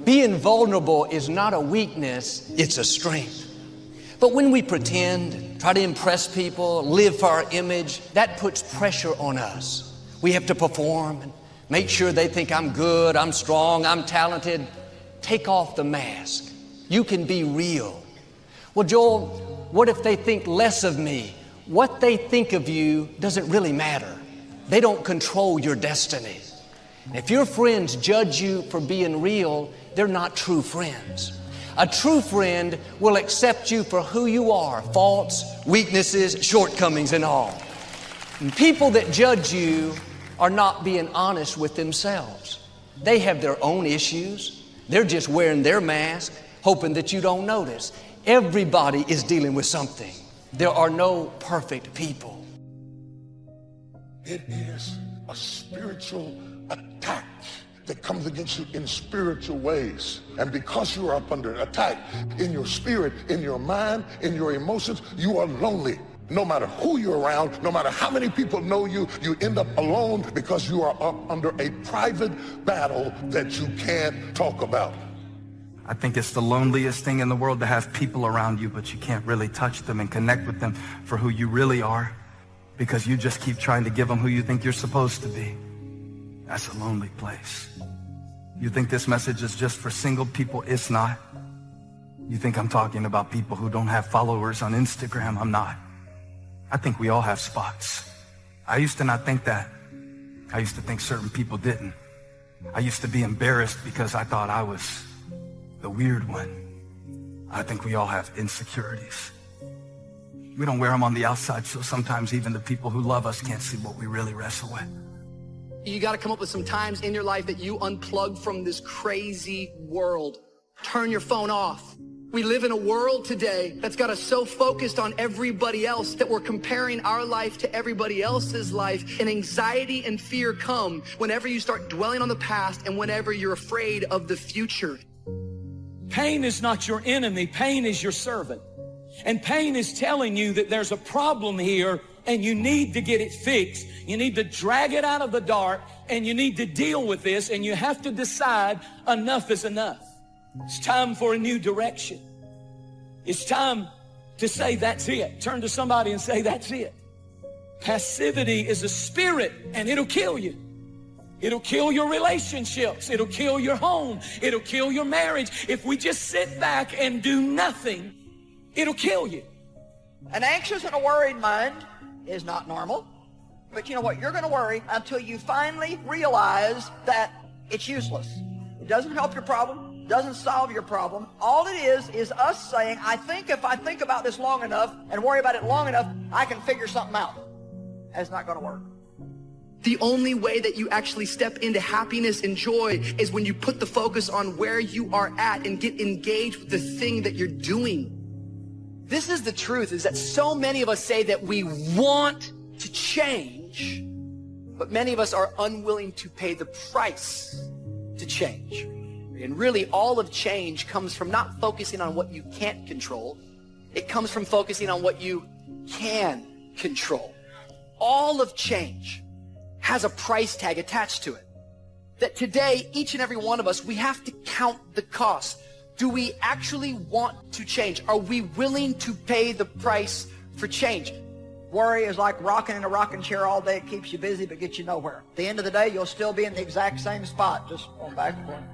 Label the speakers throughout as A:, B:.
A: Being vulnerable is not a weakness, it's a strength. But when we pretend, try to impress people, live for our image, that puts pressure on us. We have to perform and make sure they think I'm good, I'm strong, I'm talented. Take off the mask. You can be real. Well, Joel, what if they think less of me? What they think of you doesn't really matter. They don't control your destiny. If your friends judge you for being real, they're not true friends. A true friend will accept you for who you are, faults, weaknesses, shortcomings, and all. And people that judge you are not being honest with themselves. They have their own issues. They're just wearing their mask, hoping that you don't notice. Everybody is dealing with something. There are no perfect people.
B: It is a spiritual attack that comes against you in spiritual ways. And because you are up under attack in your spirit, in your mind, in your emotions, you are lonely. No matter who you're around, no matter how many people know you, you end up alone because you are up under a private battle that you can't talk about.
C: I think it's the loneliest thing in the world to have people around you, but you can't really touch them and connect with them for who you really are because you just keep trying to give them who you think you're supposed to be. That's a lonely place. You think this message is just for single people? It's not. You think I'm talking about people who don't have followers on Instagram? I'm not. I think we all have spots. I used to not think that. I used to think certain people didn't. I used to be embarrassed because I thought I was the weird one. I think we all have insecurities. We don't wear them on the outside, so sometimes even the people who love us can't see what we really wrestle with.
D: You got to come up with some times in your life that you unplug from this crazy world. Turn your phone off. We live in a world today that's got us so focused on everybody else that we're comparing our life to everybody else's life, and anxiety and fear come whenever you start dwelling on the past and whenever you're afraid of the future.
E: Pain is not your enemy. Pain is your servant. And pain is telling you that there's a problem here and you need to get it fixed. You need to drag it out of the dark and you need to deal with this, and you have to decide enough is enough. It's time for a new direction. It's time to say that's it. Turn to somebody and say that's it. Passivity is a spirit and it'll kill you. It'll kill your relationships. It'll kill your home. It'll kill your marriage. If we just sit back and do nothing, it'll kill you.
F: An anxious and a worried mind is not normal. But you know what? You're going to worry until you finally realize that it's useless. It doesn't help your problem. Doesn't solve your problem. All it is us saying, I think if I think about this long enough and worry about it long enough, I can figure something out. That's not going to work.
D: The only way that you actually step into happiness and joy is when you put the focus on where you are at and get engaged with the thing that you're doing. This is the truth, is that so many of us say that we want to change, but many of us are unwilling to pay the price to change. And really, all of change comes from not focusing on what you can't control. It comes from focusing on what you can control. All of change has a price tag attached to it. That today, each and every one of us, we have to count the cost. Do we actually want to change? Are we willing to pay the price for change?
F: Worry is like rocking in a rocking chair all day. It keeps you busy but gets you nowhere. At the end of the day, you'll still be in the exact same spot, just going back and forth,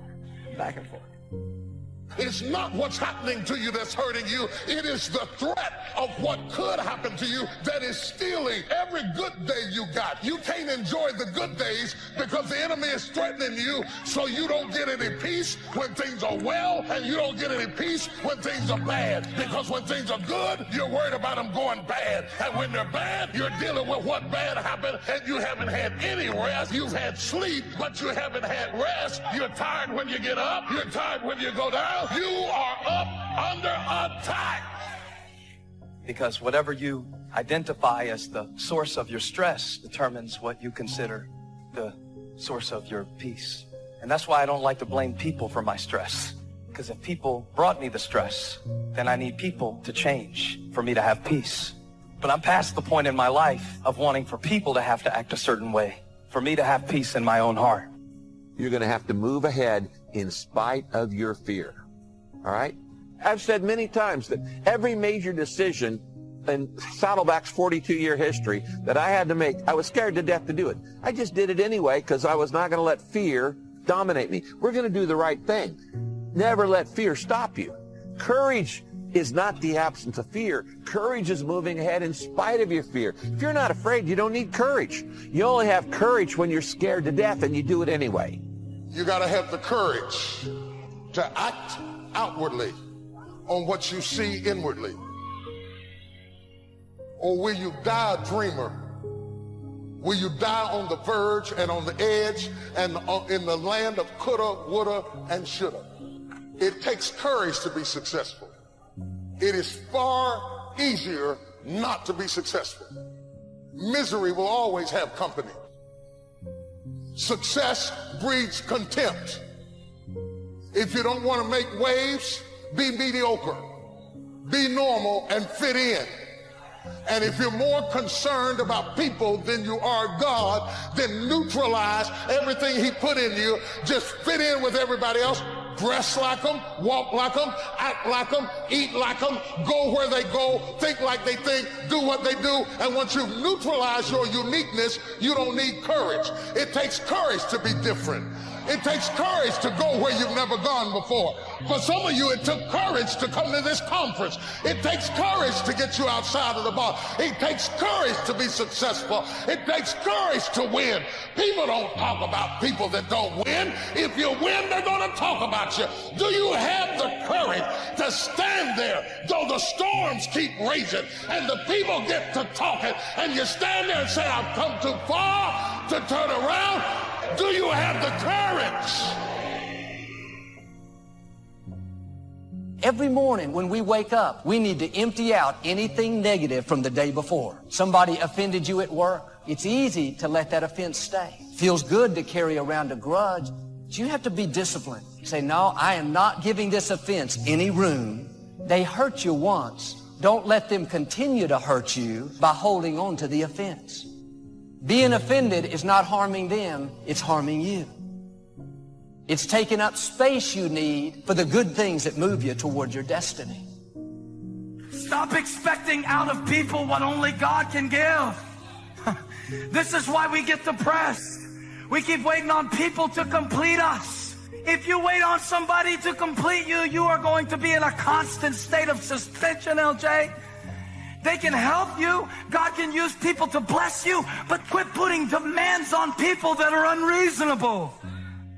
F: back and forth.
B: It's not what's happening to you that's hurting you. It is the threat of what could happen to you that is stealing every good day you got. You can't enjoy the good days because the enemy is threatening you, so you don't get any peace when things are well, and you don't get any peace when things are bad. Because when things are good, you're worried about them going bad. And when they're bad, you're dealing with what bad happened, and you haven't had any rest. You've had sleep, but you haven't had rest. You're tired when you get up. You're tired when you go down. You are up under attack.
C: Because whatever you identify as the source of your stress determines what you consider the source of your peace. And that's why I don't like to blame people for my stress. Because if people brought me the stress, then I need people to change for me to have peace. But I'm past the point in my life of wanting for people to have to act a certain way, for me to have peace in my own heart.
G: You're going to have to move ahead in spite of your fear. All right? I've said many times that every major decision in Saddleback's 42-year history that I had to make, I was scared to death to do it. I just did it anyway because I was not going to let fear dominate me. We're going to do the right thing. Never let fear stop you. Courage is not the absence of fear. Courage is moving ahead in spite of your fear. If you're not afraid, you don't need courage. You only have courage when you're scared to death, and you do it anyway.
B: You got to have the courage to act outwardly on what you see inwardly. Or will you die a dreamer? Will you die on the verge and on the edge and in the land of coulda, woulda, and shoulda? It takes courage to be successful. It is far easier not to be successful. Misery will always have company. Success breeds contempt. If you don't want to make waves, be mediocre. Be normal and fit in. And if you're more concerned about people than you are God, then neutralize everything he put in you. Just fit in with everybody else. Dress like them, walk like them, act like them, eat like them, go where they go, think like they think, do what they do. And once you've neutralized your uniqueness, you don't need courage. It takes courage to be different. It takes courage to go where you've never gone before. For some of you, it took courage to come to this conference. It takes courage to get you outside of the box. It takes courage to be successful. It takes courage to win. People don't talk about people that don't win. If you win, they're going to talk about you. Do you have the courage to stand there though the storms keep raging and the people get to talking and you stand there and say, I've come too far to turn around? Do you have the courage?
A: Every morning when we wake up, we need to empty out anything negative from the day before. Somebody offended you at work. It's easy to let that offense stay. Feels good to carry around a grudge. But you have to be disciplined. Say, no, I am not giving this offense any room. They hurt you once. Don't let them continue to hurt you by holding on to the offense. Being offended is not harming them, it's harming you. It's taking up space you need for the good things that move you toward your destiny.
C: Stop expecting out of people what only God can give. This is why we get depressed. We keep waiting on people to complete us. If you wait on somebody to complete you, you are going to be in a constant state of suspension, LJ. They can help you. God can use people to bless you, but quit putting demands on people that are unreasonable.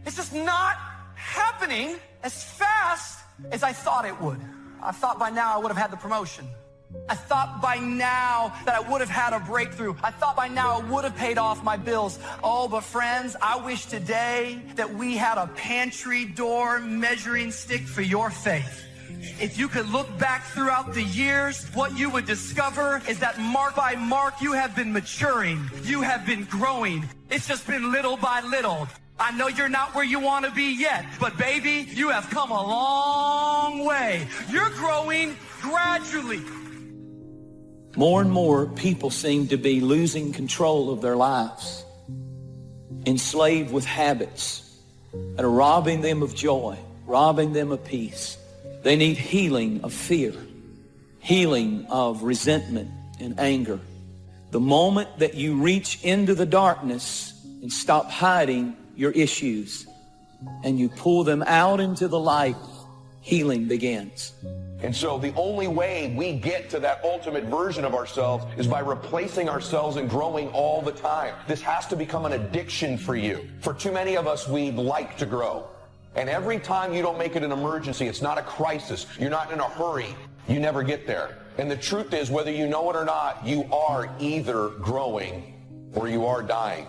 H: It's just not happening as fast as I thought it would. I thought by now I would have had the promotion. I thought by now that I would have had a breakthrough. I thought by now I would have paid off my bills. Oh, but friends, I wish today that we had a pantry door measuring stick for your faith. If you could look back throughout the years, what you would discover is that mark by mark, you have been maturing. You have been growing. It's just been little by little. I know you're not where you want to be yet, but baby, you have come a long way. You're growing gradually.
E: More and more people seem to be losing control of their lives, enslaved with habits that are robbing them of joy, robbing them of peace. They need healing of fear, healing of resentment and anger. The moment that you reach into the darkness and stop hiding your issues and you pull them out into the light, healing begins.
I: And so the only way we get to that ultimate version of ourselves is by replacing ourselves and growing all the time. This has to become an addiction for you. For too many of us, we like to grow. And every time you don't make it an emergency, it's not a crisis, you're not in a hurry, you never get there. And the truth is, whether you know it or not, you are either growing or you are dying.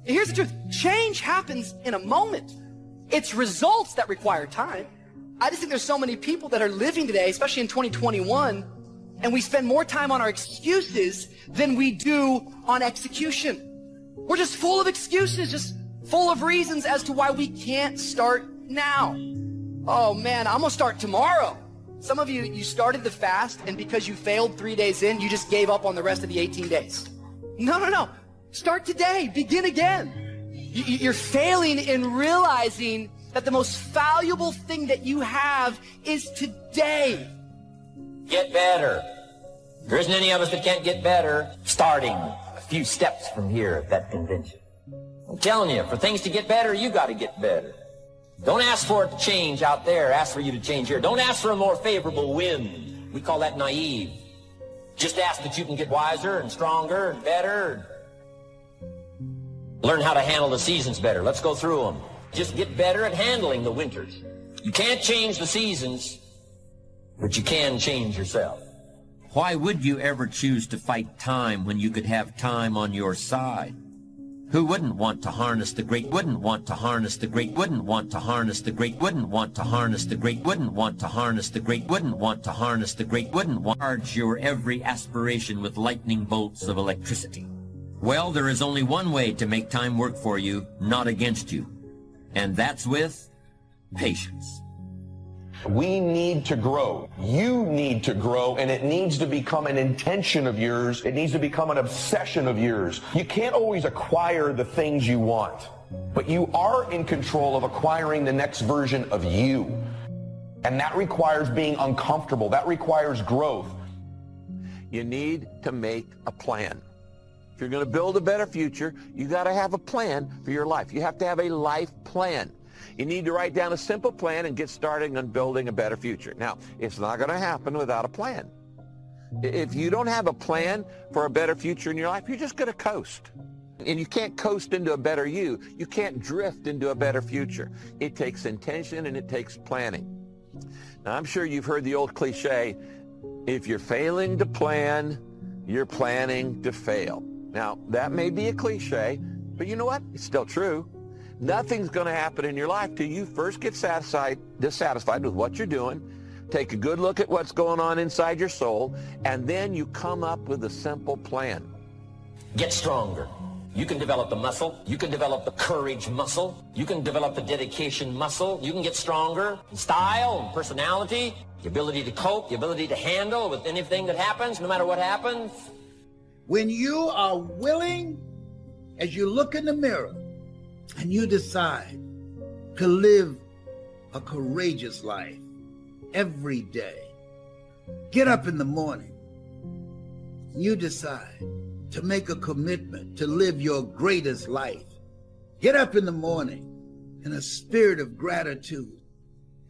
D: Here's the truth. Change happens in a moment. It's results that require time. I just think there's so many people that are living today, especially in 2021, and we spend more time on our excuses than we do on execution. We're just full of excuses, just full of reasons as to why we can't start now. Oh man, I'm gonna start tomorrow. Some of you, you started the fast, and because you failed 3 days in, you just gave up on the rest of the 18 days. No. Start today, begin again. You're failing in realizing that the most valuable thing that you have is today.
J: Get better. There isn't any of us that can't get better, starting a few steps from here at that convention. I'm telling you, for things to get better, you got to get better. Don't ask for it to change out there. Ask for you to change here. Don't ask for a more favorable wind. We call that naive. Just ask that you can get wiser and stronger and better. Learn how to handle the seasons better. Let's go through them. Just get better at handling the winters. You can't change the seasons, but you can change yourself. Why would you ever choose to fight time when you could have time on your side? Who wouldn't want to harness the great, wouldn't want to harness the great, wouldn't want to harness the great, wouldn't want to harness the great, wouldn't want to harness the great, wouldn't want to harness the great, wouldn't want to charge your every aspiration with lightning bolts of electricity? Well, there is only one way to make time work for you, not against you. And that's with patience.
I: We need to grow. You need to grow, and it needs to become an intention of yours. It needs to become an obsession of yours. You can't always acquire the things you want, but you are in control of acquiring the next version of you. And that requires being uncomfortable. That requires growth. You need to make a plan. If you're going to build a better future, you got to have a plan for your life. You have to have a life plan. You need to write down a simple plan and get started on building a better future. Now, it's not going to happen without a plan. If you don't have a plan for a better future in your life, you're just going to coast. And you can't coast into a better you. You can't drift into a better future. It takes intention and it takes planning. Now, I'm sure you've heard the old cliche, if you're failing to plan, you're planning to fail. Now, that may be a cliche, but you know what? It's still true. Nothing's going to happen in your life till you first get dissatisfied with what you're doing, take a good look at what's going on inside your soul, and then you come up with a simple plan.
J: Get stronger. You can develop the muscle. You can develop the courage muscle. You can develop the dedication muscle. You can get stronger in style and personality, the ability to cope, the ability to handle with anything that happens, no matter what happens.
K: When you are willing, as you look in the mirror, and you decide to live a courageous life every day, get up in the morning, you decide to make a commitment to live your greatest life. Get up in the morning in a spirit of gratitude.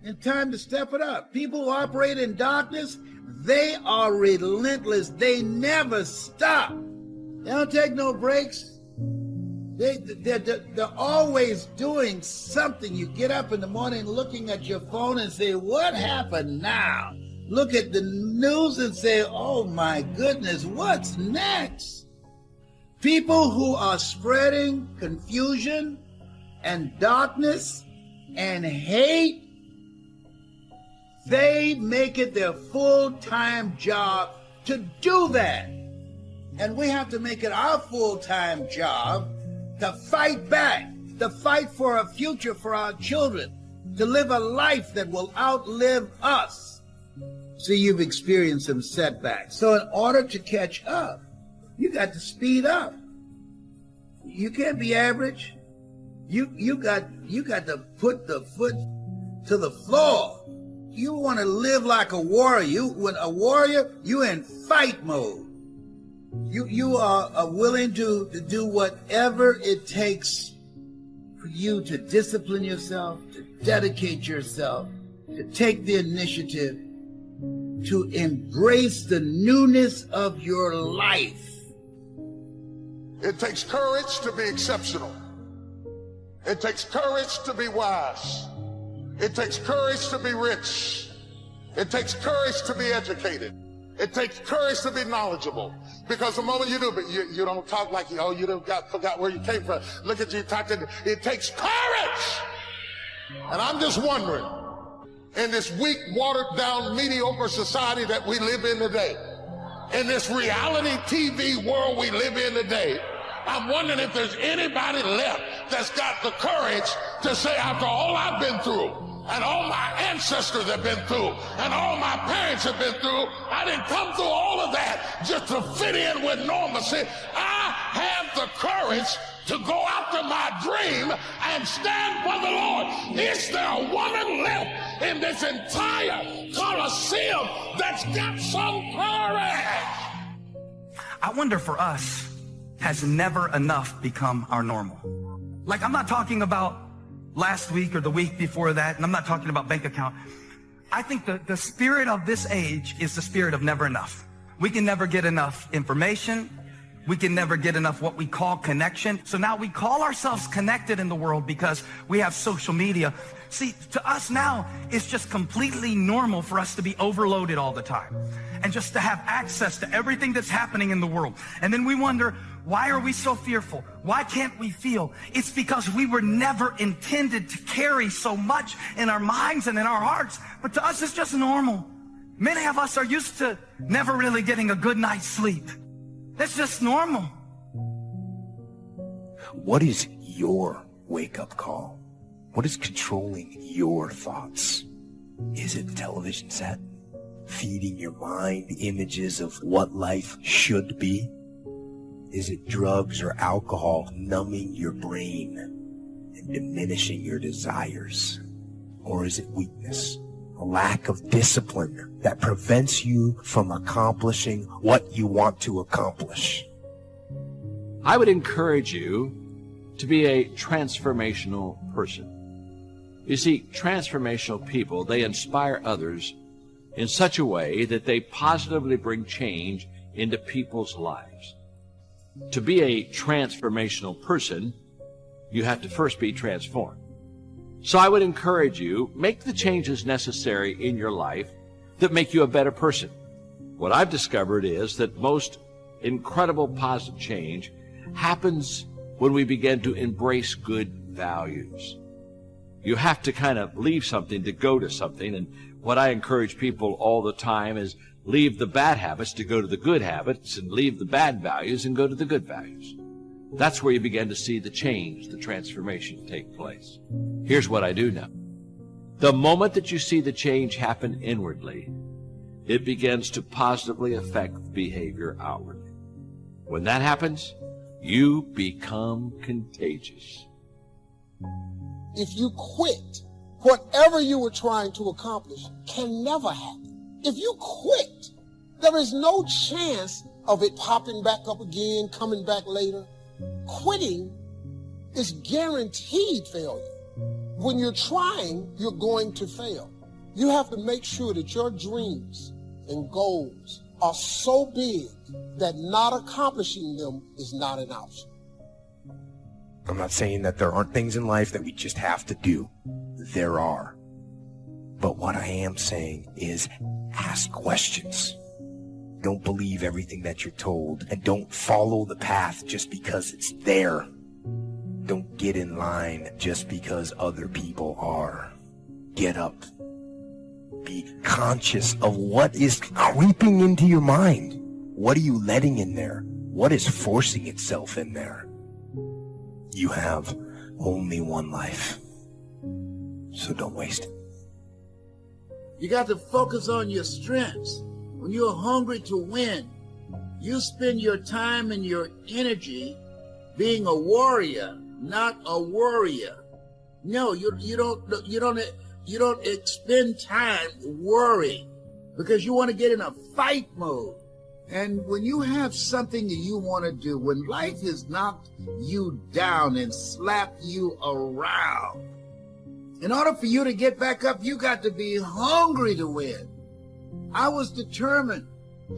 K: It's time to step it up. People who operate in darkness, they are relentless. They never stop. They don't take no breaks. They're always doing something. You get up in the morning looking at your phone and say, what happened now? Look at the news and say, oh my goodness, what's next? People who are spreading confusion and darkness and hate, they make it their full-time job to do that. And we have to make it our full-time job to fight back, to fight for a future for our children, to live a life that will outlive us. See, you've experienced some setbacks. So in order to catch up, you got to speed up. You can't be average. You got to put the foot to the floor. You want to live like a warrior. When a warrior, you in fight mode. You are willing to do whatever it takes for you to discipline yourself, to dedicate yourself, to take the initiative, to embrace the newness of your life.
B: It takes courage to be exceptional. It takes courage to be wise. It takes courage to be rich. It takes courage to be educated. It takes courage to be knowledgeable. Because the moment you do, but you don't talk like, oh, you forgot where you came from. Look at you talking. It takes courage. And I'm just wondering, in this weak, watered down, mediocre society that we live in today, in this reality TV world we live in today, I'm wondering if there's anybody left that's got the courage to say, after all I've been through, and all my ancestors have been through, and all my parents have been through, I didn't come through all of that just to fit in with normalcy. I have the courage to go after my dream and stand for the Lord. Is there a woman left in this entire Coliseum that's got some courage?
C: I wonder for us, has never enough become our normal? Like, I'm not talking about last week or the week before that, and I'm not talking about bank account. I think the spirit of this age is the spirit of never enough. We can never get enough information. We can never get enough what we call connection. So now we call ourselves connected in the world because we have social media. See, to us now, it's just completely normal for us to be overloaded all the time and just to have access to everything that's happening in the world. And then we wonder, why are we so fearful? Why can't we feel? It's because we were never intended to carry so much in our minds and in our hearts. But to us, it's just normal. Many of us are used to never really getting a good night's sleep. That's just normal.
L: What is your wake-up call? What is controlling your thoughts? Is it the television set? Feeding your mind images of what life should be? Is it drugs or alcohol numbing your brain and diminishing your desires? Or is it weakness? A lack of discipline that prevents you from accomplishing what you want to accomplish?
M: I would encourage you to be a transformational person. You see, transformational people, they inspire others in such a way that they positively bring change into people's lives. To be a transformational person, you have to first be transformed. So I would encourage you, make the changes necessary in your life that make you a better person. What I've discovered is that most incredible positive change happens when we begin to embrace good values. You have to kind of leave something to go to something, and what I encourage people all the time is leave the bad habits to go to the good habits, and leave the bad values and go to the good values. That's where you begin to see the change, the transformation take place. Here's what I do know. The moment that you see the change happen inwardly, it begins to positively affect behavior outwardly. When that happens, you become contagious.
N: If you quit, whatever you were trying to accomplish can never happen. If you quit, there is no chance of it popping back up again, coming back later. Quitting is guaranteed failure. When you're trying, you're going to fail. You have to make sure that your dreams and goals are so big that not accomplishing them is not an option.
L: I'm not saying that there aren't things in life that we just have to do. There are. But what I am saying is ask questions. Don't believe everything that you're told, and don't follow the path just because it's there. Don't get in line just because other people are. Get up. Be conscious of what is creeping into your mind. What are you letting in there? What is forcing itself in there? You have only one life, so don't waste it.
K: You got to focus on your strengths. When you're hungry to win, you spend your time and your energy being a warrior, not a worrier. No, you don't expend time worrying because you want to get in a fight mode. And when you have something that you want to do, when life has knocked you down and slapped you around, in order for you to get back up, you got to be hungry to win. I was determined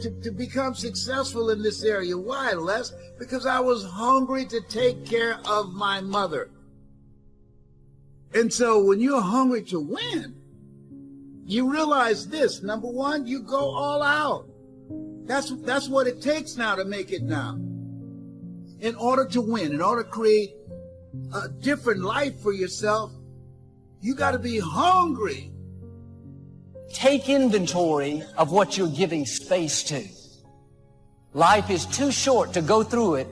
K: to become successful in this area. Why, Les? Because I was hungry to take care of my mother. And so when you're hungry to win, you realize this. Number one, you go all out. That's what it takes now to make it now. In order to win, in order to create a different life for yourself, you got to be hungry.
A: Take inventory of what you're giving space to. Life is too short to go through it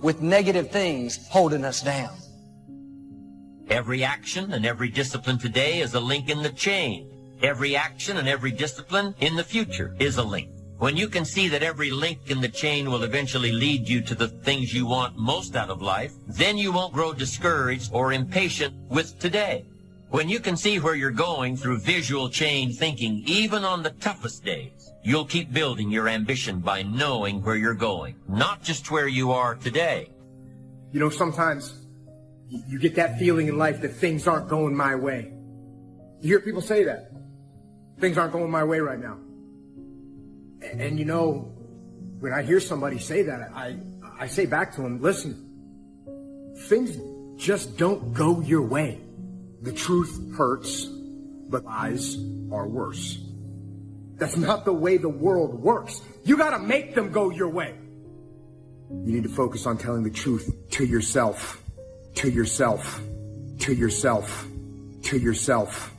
A: with negative things holding us down.
J: Every action and every discipline today is a link in the chain. Every action and every discipline in the future is a link. When you can see that every link in the chain will eventually lead you to the things you want most out of life, then you won't grow discouraged or impatient with today. When you can see where you're going through visual chain thinking, even on the toughest days, you'll keep building your ambition by knowing where you're going, not just where you are today.
O: You know, sometimes you get that feeling in life that things aren't going my way. You hear people say that. Things aren't going my way right now. And you know, when I hear somebody say that, I say back to them, listen, things just don't go your way. The truth hurts, but lies are worse. That's not the way the world works. You gotta make them go your way. You need to focus on telling the truth to yourself, to yourself, to yourself, to yourself,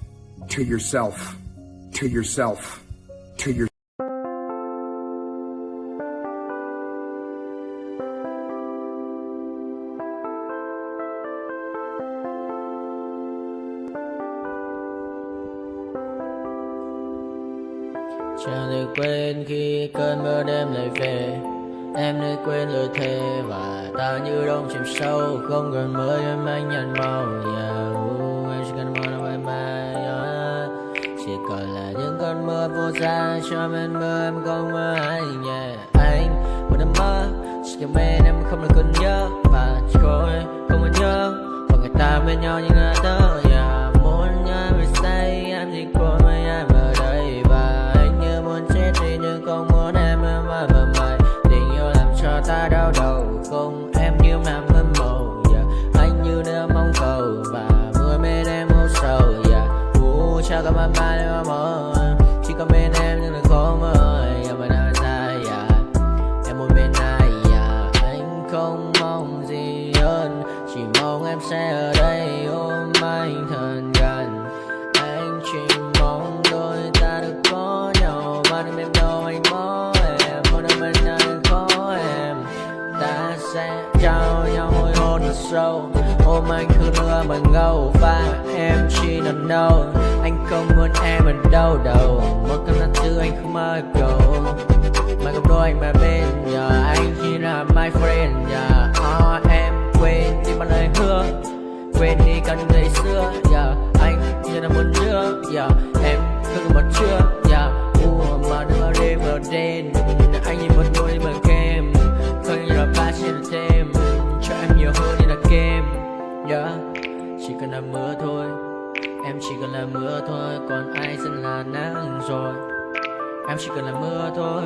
O: to yourself, to yourself, to yourself.
P: Chẳng được quên khi cơn mưa đêm lại về. Em đã quên lời thề và ta như đông chìm sâu. Không còn mưa em anh nhận màu. Em chỉ cần mưa đâu em bay. Chỉ còn là những cơn mưa vô giá cho bên mưa em không mơ anh. Anh một đêm mơ chỉ cần bên em không được cơn nhớ và chỉ có em không muốn nhớ. Và người ta bên nhau như ngã tơ. Muốn nhớ về say em chỉ có mấy em ở đây và nhưng không muốn em mơ mày. Tình yêu làm cho ta đau đầu. Không em như mà mơ mộng. Anh như đêm mong cầu và mưa bên em âu sầu. Chào cả mà ba đêm mơ. Chỉ có bên em nhưng là khó mơ. Mà đã ra em muốn bên ai. Anh không mong gì hơn. Chỉ mong em sẽ ở đây ôm anh thật gần. Anh chỉ mong đôi ta được có nhau. Mà đừng em đâu anh có em. Một đêm bên anh có em. Ta sẽ trao nhau môi hôn thật sâu. Ôm anh cứ nữa mà ngâu. Và em chỉ nằm đâu. Anh không muốn em ở đâu đâu. Một cơn nắng thứ anh không mơ cầu. Mà gặp đôi anh mà bên nhà. Anh chỉ là my friend nhà. Em quên đi bao lời hứa. Quên đi cả những ngày xưa. Anh chỉ là một đứa. Em cứ một chưa. Mà đừng ở đêm ở đêm. Anh nhìn một đôi bằng kem. Không như là ba chỉ là thêm. Cho em nhiều hơn như là kem. Chỉ cần là mưa thôi. Em chỉ cần là mưa thôi. Còn ai sẽ là nắng rồi. Em chỉ cần là mưa thôi.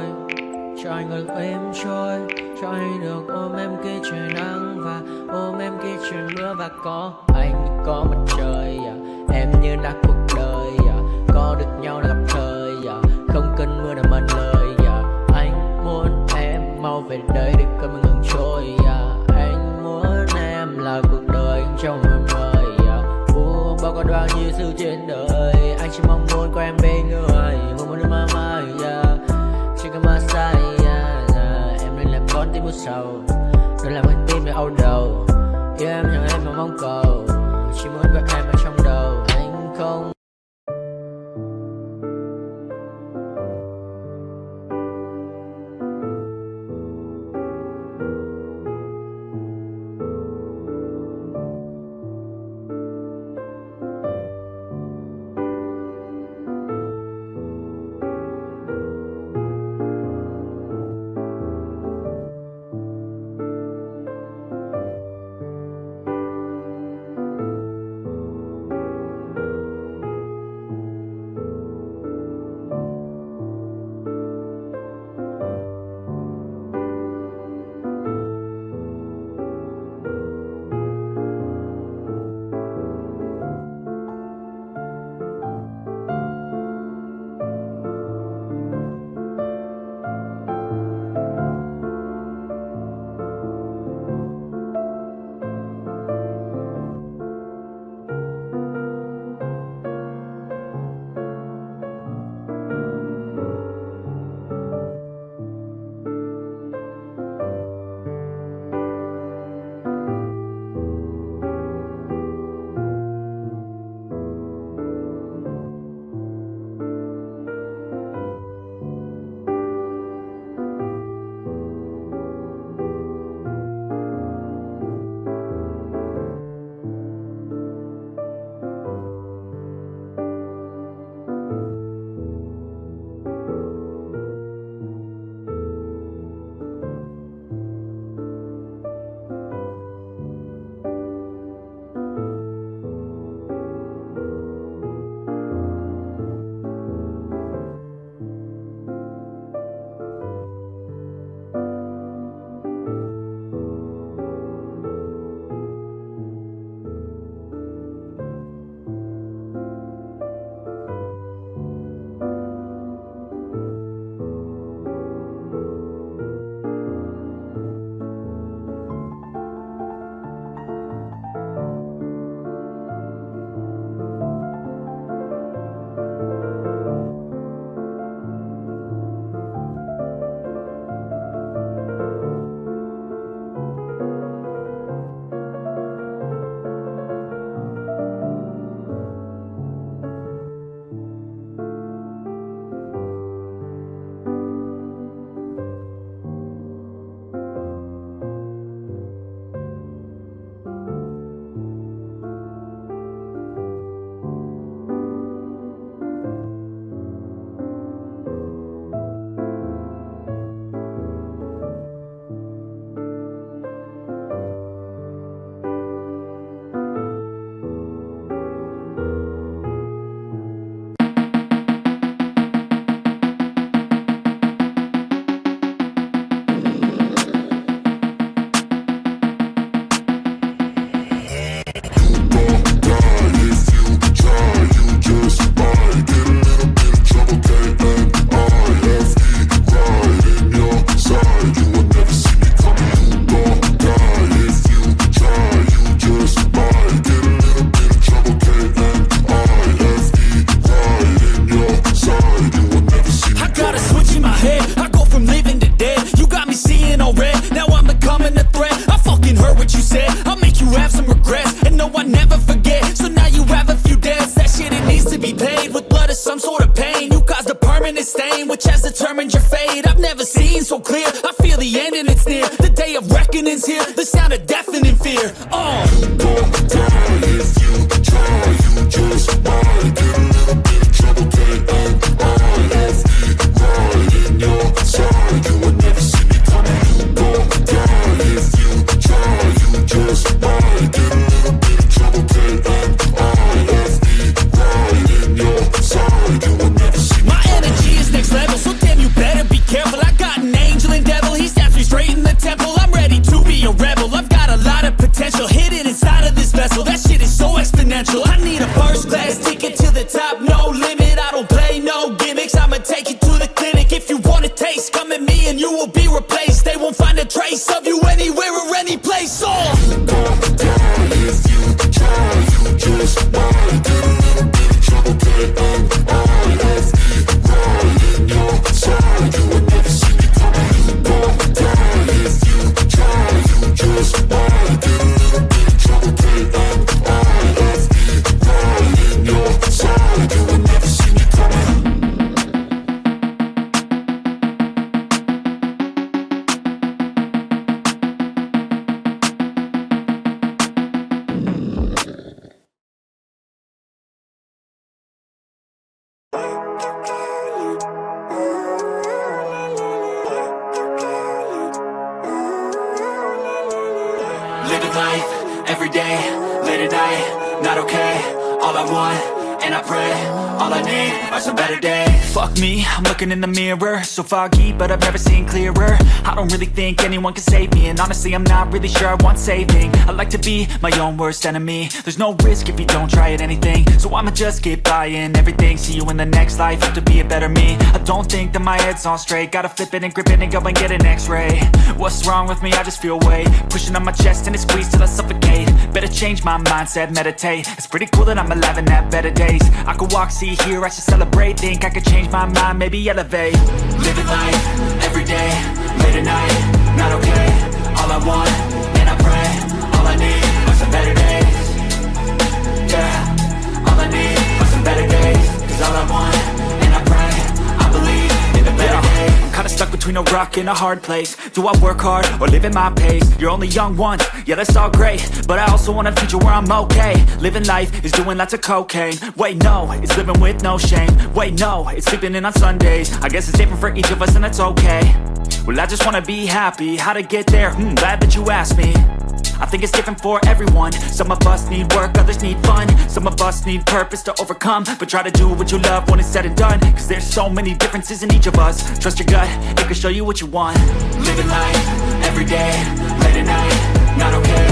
P: Cho anh ngồi êm trôi. Cho anh được ôm em kia trời nắng. Và ôm em kia trời mưa. Và có anh có mặt trời. Em như là cuộc đời. Có được nhau là gặp thời. Không cần mưa để mần lời. Anh muốn em mau về đây để cơn mưa ngừng trôi. Anh muốn em là cuộc đời trong mưa mời. Bao con bao nhiêu sự trên đời. Anh chỉ mong muốn có em bên người. Không muốn được mơ mơ. Chỉ cần mơ sai. Em nên làm con tim mưa sầu. Đừng làm con tim để âu đầu. Yêu em chẳng em mà mong cầu. Chỉ muốn có em ở trong đầu. Anh không.
Q: vision so clear. I feel the end and it's near. The day of reckoning's here. The sound of deafening fear. You don't die if you try. You just might get a little bit of trouble. K-N-I-F-E, right in your side. You will never see me coming. You don't die if you try. You just might get a little bit of trouble. K-N-I-F-E, right in your side. You will never see me coming. My energy is next level, so damn you better be careful. I got an angel and devil, he stabs me straight in the temple. I'm ready to be a rebel, I've got a lot of potential hidden inside of this vessel. That shit is so exponential. I need a first class ticket to the top, no limit. I don't play no gimmicks, I'ma take you to the clinic. If you want a taste, come at me and you will be replaced. They won't find a trace of you anywhere or any place. You don't die if you try. You just might get a little bit of trouble. K-N-I-F-E, right in your side. You will never see me coming. You don't die if you try. You just might get a little bit of trouble. K-N-I-F-E, right in your side. You will never see me coming. Living life, every day, late at night, not okay. All I want, and I pray, all I need are some better days. Fuck me, I'm looking in the mirror, so foggy, but I've never seen clearer. I don't really think anyone can save me, and honestly I'm not really sure I want saving. I like to be my own worst enemy. There's no risk if you don't try at anything, so I'ma just keep buying everything. See you in the next life, have to be a better me. I don't think that my head's on straight, gotta flip it and grip it and go and get an x-ray. What's wrong with me? I just feel weight pushing on my chest and it squeezes till I suffocate. Better change my mindset, meditate. It's pretty cool that I'm alive and have better days. I could walk, see, hear, I should celebrate. Think I could change my mind, maybe elevate. Living life, every day, late at night, not okay. All I want, and I pray, all I need are some better days. Yeah, all I need are some better days. Cause all I want, and I pray, I believe in the better days. I'm kinda stuck between a rock and a hard place. Do I work hard or live at my pace? You're only young once, yeah that's all great, but I also want a future where I'm okay. Living life is doing lots of cocaine. Wait no, it's living with no shame. Wait no, it's sleeping in on Sundays. I guess it's different for each of us and that's okay. Well I just wanna be happy, how to get there? Glad that you asked me. I think it's different for everyone. Some of us need work, others need fun. Some of us need purpose to overcome. But try to do what you love when it's said and done. Cause there's so many differences in each of us. Trust your gut, it can show you what you want. Living life, every day, late at night, not okay.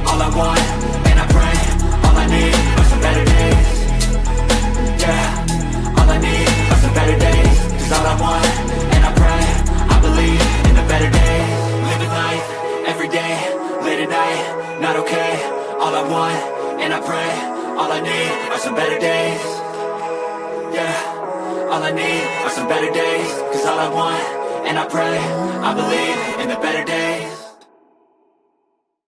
Q: All I want, and I pray, all I need are some better days. Yeah, all I need are some better days. Cause all I want, and I pray, I believe in the better days. Living life, every day, late at night, not okay. All I want, and I pray, all I need are some better days. Yeah, all I need are some better days. Cause all I want, and I pray, I believe in the better days.